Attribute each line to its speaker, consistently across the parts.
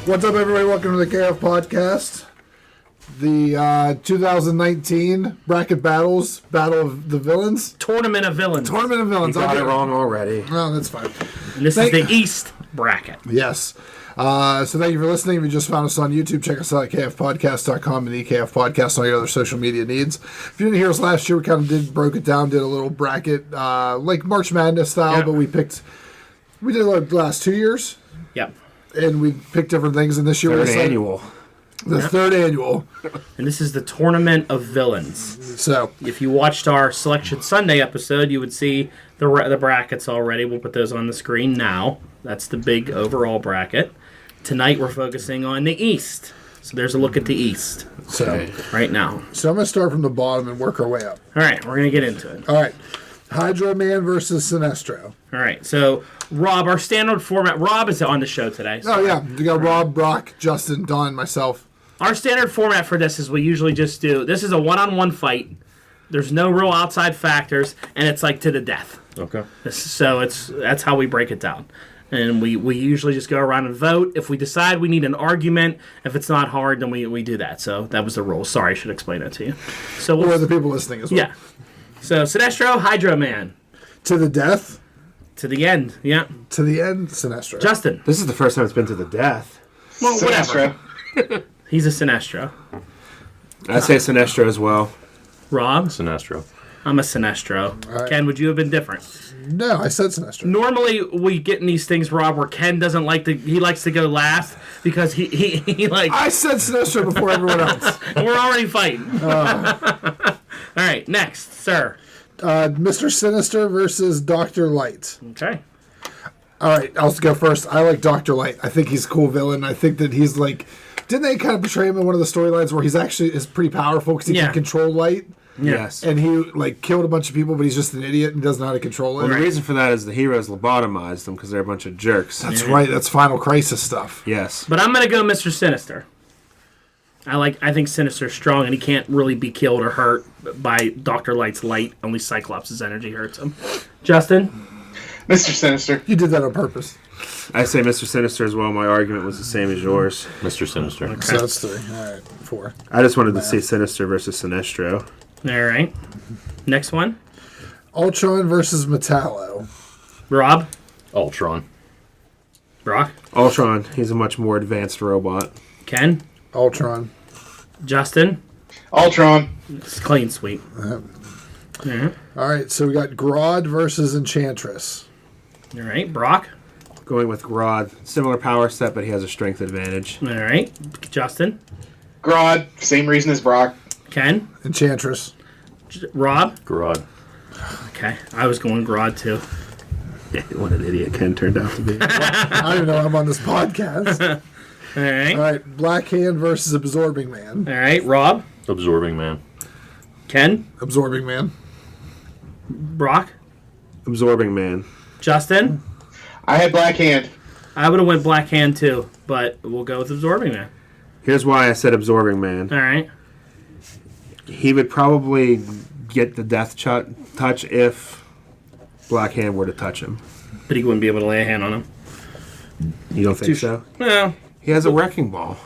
Speaker 1: What's up, everybody? Welcome to the KF Podcast. The 2019 Bracket Battles, Battle of the Villains.
Speaker 2: Tournament of Villains.
Speaker 1: Tournament of Villains.
Speaker 3: You got it wrong already.
Speaker 1: No, that's fine.
Speaker 2: And this is the East bracket.
Speaker 1: Yes. So thank you for listening. If you just found us on YouTube, check us out at kfpodcast.com and EKF Podcast and all your other social media needs. If you didn't hear us last year, we kind of broke it down, did a little bracket, like March Madness style, but we did it like the last 2 years.
Speaker 2: Yep.
Speaker 1: And we picked different things, and this year
Speaker 3: Third annual.
Speaker 1: Third annual.
Speaker 2: And this is the Tournament of Villains.
Speaker 1: So
Speaker 2: if you watched our Selection Sunday episode, you would see the brackets already. We'll put those on the screen now. That's the big overall bracket. Tonight we're focusing on the East. So there's a look at the East.
Speaker 1: So
Speaker 2: right now.
Speaker 1: So I'm going to start from the bottom and work our way up.
Speaker 2: All right, we're going to get into it.
Speaker 1: All right. HydroMan versus Sinestro.
Speaker 2: All right, so Rob, our standard format. Rob is on the show today.
Speaker 1: Oh, yeah. You got Rob, Brock, Justin, Don, myself.
Speaker 2: Our standard format for this is we usually just do, this is a one-on-one fight. There's no real outside factors, and it's like to the death.
Speaker 3: Okay.
Speaker 2: So that's how we break it down. And we usually just go around and vote. If we decide we need an argument, if it's not hard, then we do that. So that was the rule. Sorry, I should explain that to you. So
Speaker 1: Or the people listening as well.
Speaker 2: Yeah. So Sinestro, HydroMan.
Speaker 1: To the death.
Speaker 2: To the end, yeah.
Speaker 1: To the end, Sinestro.
Speaker 2: Justin.
Speaker 3: This is the first time it's been to the death.
Speaker 2: Well, whatever. He's a Sinestro.
Speaker 3: I say Sinestro as well.
Speaker 2: Rob?
Speaker 4: Sinestro.
Speaker 2: I'm a Sinestro.
Speaker 1: Right.
Speaker 2: Ken, would you have been different?
Speaker 1: No, I said Sinestro.
Speaker 2: Normally, we get in these things, Rob, where Ken doesn't like to. He likes to go last because he like.
Speaker 1: I said Sinestro before everyone else.
Speaker 2: We're already fighting. All right, next, sir.
Speaker 1: Mr. Sinister versus Dr. Light.
Speaker 2: Okay.
Speaker 1: All right, I'll go first. I like Dr. Light. I think he's a cool villain. I think that he's like. Didn't they kind of portray him in one of the storylines where he's actually is pretty powerful because he can control light?
Speaker 3: Yes.
Speaker 1: And he like killed a bunch of people, but he's just an idiot and doesn't know how to control it.
Speaker 3: Well, the reason for that is the heroes lobotomized them because they're a bunch of jerks.
Speaker 1: That's right. That's Final Crisis stuff.
Speaker 3: Yes.
Speaker 2: But I'm gonna go Mr. Sinister. I think Sinister's strong, and he can't really be killed or hurt by Dr. Light's light. Only Cyclops' energy hurts him. Justin?
Speaker 5: Mr. Sinister.
Speaker 1: You did that on purpose.
Speaker 3: I say Mr. Sinister as well. My argument was the same as yours.
Speaker 4: Mr. Sinister.
Speaker 2: Okay.
Speaker 1: So that's 3. All right, 4.
Speaker 3: I just wanted to see Sinister versus Sinestro.
Speaker 2: All right. Next one.
Speaker 1: Ultron versus Metallo.
Speaker 2: Rob?
Speaker 4: Ultron.
Speaker 2: Brock?
Speaker 3: Ultron, he's a much more advanced robot.
Speaker 2: Ken?
Speaker 1: Ultron.
Speaker 2: Justin?
Speaker 5: Ultron.
Speaker 2: It's clean sweep.
Speaker 1: All right, so we got Grodd versus Enchantress.
Speaker 2: All right. Brock?
Speaker 3: Going with Grodd. Similar power set, but he has a strength advantage.
Speaker 2: All right. Justin?
Speaker 5: Grodd. Same reason as Brock.
Speaker 2: Ken?
Speaker 1: Enchantress.
Speaker 2: Rob?
Speaker 4: Grodd.
Speaker 2: Okay. I was going Grodd, too.
Speaker 3: Yeah, what an idiot Ken turned out to be.
Speaker 1: I don't even know I'm on this podcast.
Speaker 2: All right.
Speaker 1: All right, Black Hand versus Absorbing Man.
Speaker 2: All right. Rob?
Speaker 4: Absorbing Man.
Speaker 2: Ken?
Speaker 1: Absorbing Man.
Speaker 2: Brock?
Speaker 3: Absorbing Man.
Speaker 2: Justin?
Speaker 5: I had Black Hand.
Speaker 2: I would have went Black Hand, too, but we'll go with Absorbing Man.
Speaker 3: Here's why I said Absorbing Man.
Speaker 2: All right.
Speaker 3: He would probably get the death touch if Black Hand were to touch him.
Speaker 2: But he wouldn't be able to lay a hand on him.
Speaker 3: You don't think so?
Speaker 2: Well,
Speaker 3: He has a wrecking ball.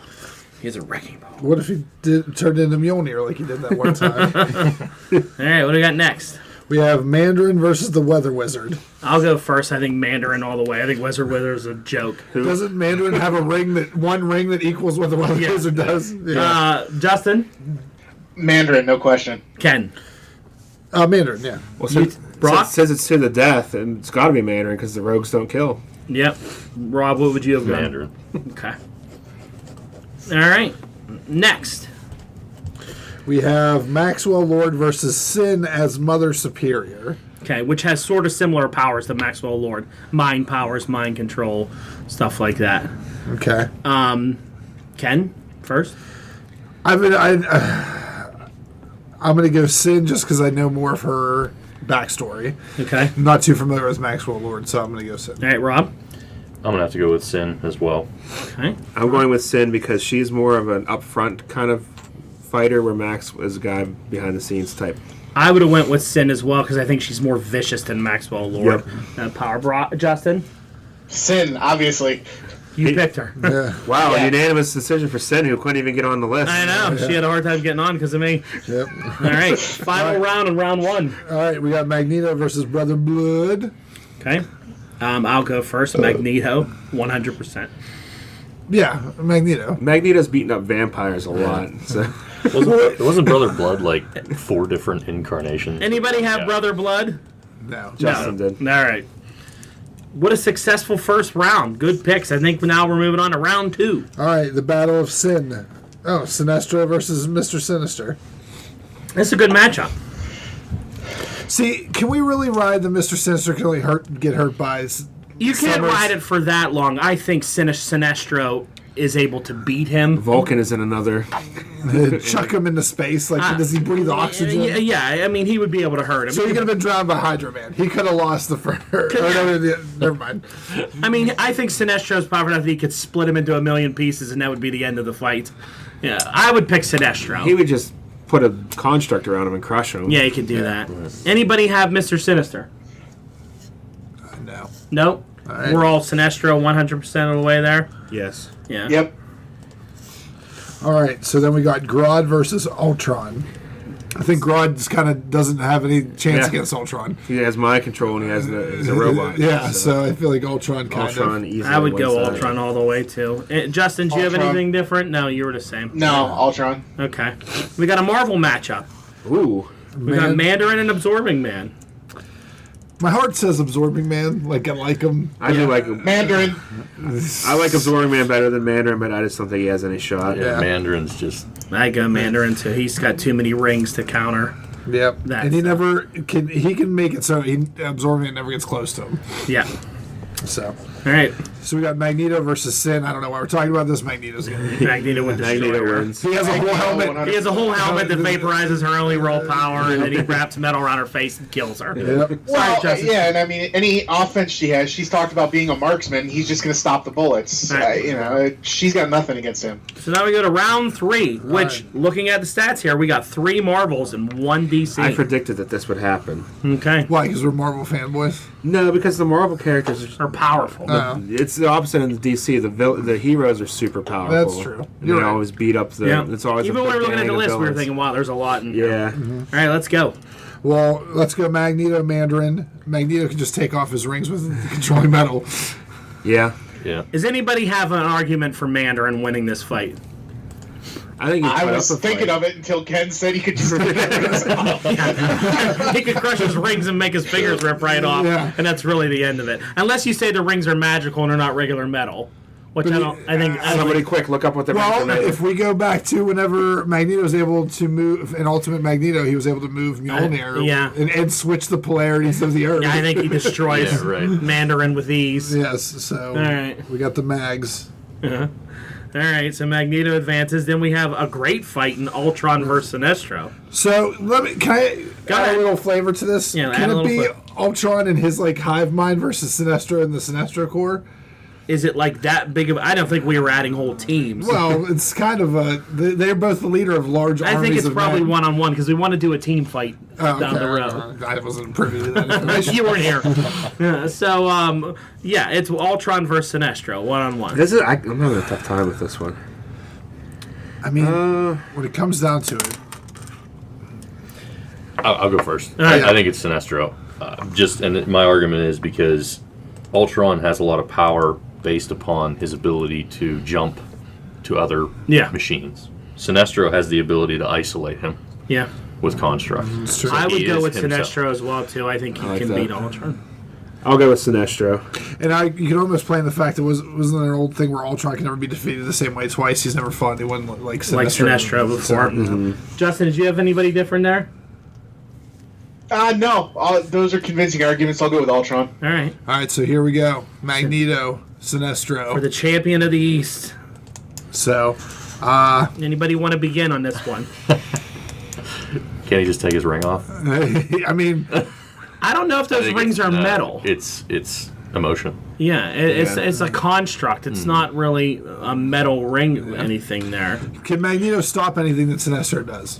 Speaker 2: he has a wrecking ball.
Speaker 1: What if he turned into Mjolnir like he did that one time?
Speaker 2: All right, what do we got next?
Speaker 1: We have Mandarin versus the Weather Wizard.
Speaker 2: I'll go first. I think Mandarin all the way. I think Wizard is a joke.
Speaker 1: Doesn't Mandarin have a ring that equals what the Weather Wizard does? Yeah.
Speaker 2: Justin?
Speaker 5: Mandarin, no question.
Speaker 2: Ken?
Speaker 1: Mandarin, yeah.
Speaker 3: Well,
Speaker 2: Brock?
Speaker 3: it says it's to the death, and it's got to be Mandarin because the rogues don't kill.
Speaker 2: Yep. Rob, what would you have done?
Speaker 4: Mandarin.
Speaker 2: Okay. All right. Next.
Speaker 1: We have Maxwell Lord versus Sin as Mother Superior.
Speaker 2: Okay, which has sort of similar powers to Maxwell Lord. Mind powers, mind control, stuff like that.
Speaker 1: Okay.
Speaker 2: Ken, first?
Speaker 1: I'm gonna go Sin just because I know more of her backstory.
Speaker 2: Okay.
Speaker 1: I'm not too familiar with Maxwell Lord, so I'm gonna go Sin.
Speaker 2: All right, Rob?
Speaker 4: I'm going to have to go with Sin as well.
Speaker 2: Okay.
Speaker 3: I'm going with Sin because she's more of an upfront kind of fighter, where Max is a guy behind the scenes type.
Speaker 2: I would have went with Sin as well because I think she's more vicious than Maxwell Lord.
Speaker 3: Yep.
Speaker 2: Power Justin?
Speaker 5: Sin, obviously.
Speaker 2: You picked her.
Speaker 1: Yeah.
Speaker 3: Wow,
Speaker 5: Yeah.
Speaker 3: unanimous decision for Sin, who couldn't even get on the list.
Speaker 2: I know. She had a hard time getting on because of me.
Speaker 1: Yep.
Speaker 2: All right. Final round in round 1.
Speaker 1: All right, we got Magneto versus Brother Blood.
Speaker 2: Okay. I'll go first. Magneto, 100%.
Speaker 1: Yeah, Magneto.
Speaker 3: Magneto's beating up vampires a lot. So.
Speaker 4: Wasn't Brother Blood like 4 different incarnations?
Speaker 2: Anybody have
Speaker 4: Yeah.
Speaker 2: Brother Blood?
Speaker 1: No.
Speaker 3: Justin
Speaker 2: No.
Speaker 3: did.
Speaker 2: All right. What a successful first round. Good picks. I think now we're moving on to round 2.
Speaker 1: All right, the Battle of Sin. Oh, Sinestro versus Mr. Sinister.
Speaker 2: That's a good matchup.
Speaker 1: See, can we really ride the Mr. Sinister can only get hurt by?
Speaker 2: You can't
Speaker 1: Summers?
Speaker 2: ride it for that long. I think Sinestro is able to beat him.
Speaker 3: Vulcan is in another.
Speaker 1: Chuck him into space? Like, does he breathe oxygen?
Speaker 2: Yeah, I mean, he would be able to hurt him.
Speaker 1: So he could have been drowned by HydroMan. He could have lost the first. Never mind.
Speaker 2: I mean, I think Sinestro's powerful enough that he could split him into a million pieces, and that would be the end of the fight. Yeah, I would pick Sinestro.
Speaker 3: He would just put a construct around him and crush him.
Speaker 2: Yeah, he could do that. Anybody have Mr. Sinister?
Speaker 1: No.
Speaker 2: Nope.
Speaker 1: right.
Speaker 2: We're all Sinestro 100% of the way there.
Speaker 3: Yes.
Speaker 2: Yeah.
Speaker 5: Yep.
Speaker 1: All right, so then we got Grodd versus Ultron. I think Grodd just kind of doesn't have any chance
Speaker 3: Yeah.
Speaker 1: against Ultron.
Speaker 3: He has mind control and he's a robot.
Speaker 1: Yeah, so I feel like Ultron kind
Speaker 3: Ultron
Speaker 1: of.
Speaker 3: easily
Speaker 2: I would go
Speaker 3: wins that.
Speaker 2: Ultron all the way too. Justin, do you have
Speaker 5: Ultron.
Speaker 2: anything different? No, you were the same.
Speaker 5: No, Ultron.
Speaker 2: Okay. We got a Marvel matchup.
Speaker 3: Ooh.
Speaker 2: We got Mandarin and Absorbing Man.
Speaker 1: My heart says Absorbing Man. Like, I like him.
Speaker 3: I do like him.
Speaker 5: Mandarin.
Speaker 3: I like Absorbing Man better than Mandarin, but I just don't think he has any shot.
Speaker 1: Yeah.
Speaker 4: Mandarin's just
Speaker 2: I go Mandarin too. He's got too many rings to counter.
Speaker 1: Yep.
Speaker 2: That's-
Speaker 1: And he never can. He can make it so Absorbing Man never gets close to him.
Speaker 2: Yeah.
Speaker 1: So.
Speaker 2: All right.
Speaker 1: So we got Magneto versus Sin. I don't know why we're talking about this. Magneto's gonna be.
Speaker 2: Magneto would destroy
Speaker 3: Magneto
Speaker 2: her.
Speaker 3: wins.
Speaker 1: He has a whole helmet.
Speaker 2: He has a whole helmet that vaporizes her only raw power, and then he wraps metal around her face and kills her.
Speaker 1: Yep.
Speaker 5: Well,
Speaker 2: Justin.
Speaker 5: yeah, and I mean, any offense she has, she's talked about being a marksman. He's just going to stop the bullets.
Speaker 2: Right.
Speaker 5: She's got nothing against him.
Speaker 2: So now we go to round 3, which,
Speaker 1: right.
Speaker 2: looking at the stats here, we got 3 Marvels and 1 DC.
Speaker 3: I predicted that this would happen.
Speaker 2: Okay.
Speaker 1: Why? Because we're Marvel fanboys.
Speaker 3: No, because the Marvel characters
Speaker 2: Are powerful.
Speaker 3: it's the opposite in the DC. The heroes are super powerful.
Speaker 1: That's true. You're
Speaker 3: They
Speaker 1: right.
Speaker 3: always beat up the.
Speaker 2: Yeah.
Speaker 3: It's always
Speaker 2: Even
Speaker 3: a
Speaker 2: when we were
Speaker 3: big
Speaker 2: looking at the
Speaker 3: gang of
Speaker 2: list, we were
Speaker 3: villains.
Speaker 2: thinking, wow, there's a lot in here.
Speaker 3: Yeah.
Speaker 2: All right, let's go.
Speaker 1: Well, let's go Magneto, Mandarin. Magneto can just take off his rings with controlling metal.
Speaker 3: Yeah.
Speaker 4: yeah.
Speaker 2: Does anybody have an argument for Mandarin winning this fight?
Speaker 3: I think he
Speaker 5: I
Speaker 3: put
Speaker 5: was
Speaker 3: up a
Speaker 5: thinking
Speaker 3: fight.
Speaker 5: of it until Ken said he could just.
Speaker 2: He could crush his rings and make his fingers rip right off,
Speaker 1: Yeah.
Speaker 2: and that's really the end of it. Unless you say the rings are magical and they're not regular metal, which I don't. I think
Speaker 3: Somebody quick, look up what the
Speaker 1: Well,
Speaker 3: rings are.
Speaker 1: if we go back to whenever Magneto was able to move, in Ultimate Magneto, he was able to move Mjolnir
Speaker 2: yeah.
Speaker 1: and switch the polarities of the Earth.
Speaker 2: I think he destroys
Speaker 4: Yeah, right.
Speaker 2: Mandarin with ease.
Speaker 1: Yes, so
Speaker 2: All right.
Speaker 1: we got the Mags.
Speaker 2: All right, so Magneto advances. Then we have a great fight in Ultron versus Sinestro.
Speaker 1: So can I
Speaker 2: Go
Speaker 1: add
Speaker 2: ahead.
Speaker 1: a little flavor to this?
Speaker 2: Yeah, add
Speaker 1: can
Speaker 2: a
Speaker 1: it
Speaker 2: little
Speaker 1: be
Speaker 2: flavor.
Speaker 1: Ultron and his like hive mind versus Sinestro and the Sinestro Corps?
Speaker 2: Is it like that big of? I don't think we were adding whole teams.
Speaker 1: Well, it's kind of they're both the leader of large
Speaker 2: I
Speaker 1: armies
Speaker 2: think it's
Speaker 1: of
Speaker 2: probably
Speaker 1: men.
Speaker 2: 1-on-1 because we want to do a team fight
Speaker 1: Oh,
Speaker 2: down the
Speaker 1: okay.
Speaker 2: road.
Speaker 1: I wasn't privy to that information.
Speaker 2: You weren't here. Yeah, so, yeah, it's Ultron versus Sinestro, 1-on-1.
Speaker 3: This is. I'm having a tough time with this one.
Speaker 1: I mean, when it comes down to it,
Speaker 4: I'll go first.
Speaker 2: right.
Speaker 4: I think it's Sinestro. And my argument is because Ultron has a lot of power based upon his ability to jump to other
Speaker 2: Yeah.
Speaker 4: machines. Sinestro has the ability to isolate him
Speaker 2: Yeah.
Speaker 4: with construct.
Speaker 1: it's true.
Speaker 2: I would
Speaker 4: He
Speaker 2: go
Speaker 4: is
Speaker 2: with
Speaker 4: himself.
Speaker 2: Sinestro as well, too. I think he
Speaker 3: like
Speaker 2: can
Speaker 3: that.
Speaker 2: beat Ultron.
Speaker 3: I'll go with Sinestro.
Speaker 1: And you can almost play in the fact that wasn't there an old thing where Ultron can never be defeated the same way twice. He's never fought anyone like Sinestro.
Speaker 2: Like Sinestro before.
Speaker 1: So,
Speaker 2: Justin, did you have anybody different there?
Speaker 5: No, those are convincing arguments. I'll go with Ultron.
Speaker 2: All right.
Speaker 1: all right, so here we go. Magneto, Sinestro.
Speaker 2: For the champion of the East.
Speaker 1: So,
Speaker 2: Anybody want to begin on this one?
Speaker 4: Can he just take his ring off?
Speaker 1: I mean,
Speaker 2: I don't know if
Speaker 4: I
Speaker 2: those
Speaker 4: think
Speaker 2: rings
Speaker 4: it's,
Speaker 2: are metal.
Speaker 4: It's emotion.
Speaker 2: Yeah, it's a construct. It's not really a metal ring anything there.
Speaker 1: can Magneto stop anything that Sinestro does?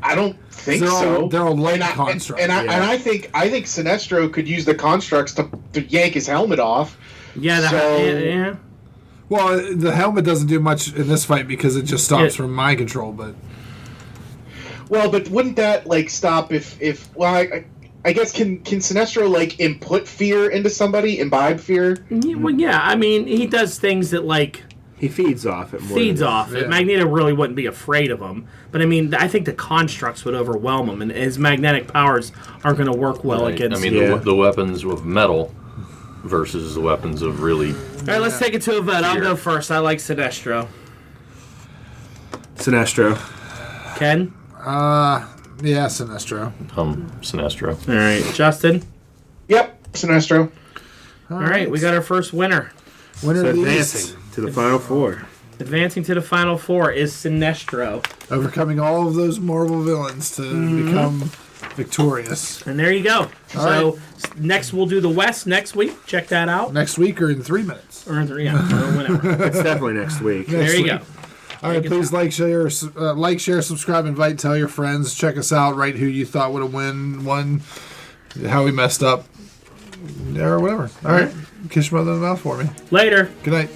Speaker 5: I don't think so.
Speaker 1: They're all light
Speaker 5: and I,
Speaker 1: constructs.
Speaker 5: and I think Sinestro could use the constructs to yank his helmet off.
Speaker 2: Yeah, yeah.
Speaker 1: Well, the helmet doesn't do much in this fight because it just stops from mind control. But
Speaker 5: wouldn't that like stop if I guess can Sinestro like input fear into somebody, imbibe fear?
Speaker 2: Well, yeah. I mean, he does things that like
Speaker 3: He feeds off it.
Speaker 2: Feeds off it.
Speaker 1: Yeah.
Speaker 2: Magneto really wouldn't be afraid of him, but I mean, I think the constructs would overwhelm him, and his magnetic powers aren't going to work well against.
Speaker 4: I mean, the weapons of metal versus the weapons of really.
Speaker 2: All right, let's take it to a vote. I'll go first. I like Sinestro.
Speaker 3: Sinestro.
Speaker 2: Ken?
Speaker 1: yeah, Sinestro.
Speaker 4: Sinestro.
Speaker 2: All right, Justin?
Speaker 5: Yep, Sinestro.
Speaker 2: All right, we got our first winner.
Speaker 1: Winner
Speaker 3: So
Speaker 1: of the
Speaker 3: advancing
Speaker 1: East.
Speaker 3: to the Final Four.
Speaker 2: Advancing to the Final Four is Sinestro.
Speaker 1: Overcoming all of those Marvel villains to become victorious.
Speaker 2: And there you go.
Speaker 1: All
Speaker 2: So next we'll do the West next week. Check that out.
Speaker 1: Next week or in 3 minutes.
Speaker 2: Or whenever.
Speaker 3: It's definitely next week.
Speaker 2: There you go.
Speaker 1: All right, please like, share, subscribe, invite, tell your friends. Check us out. Write who you thought would have won, how we messed up, or whatever. All right, kiss your mother in the mouth for me.
Speaker 2: Later.
Speaker 1: Good night.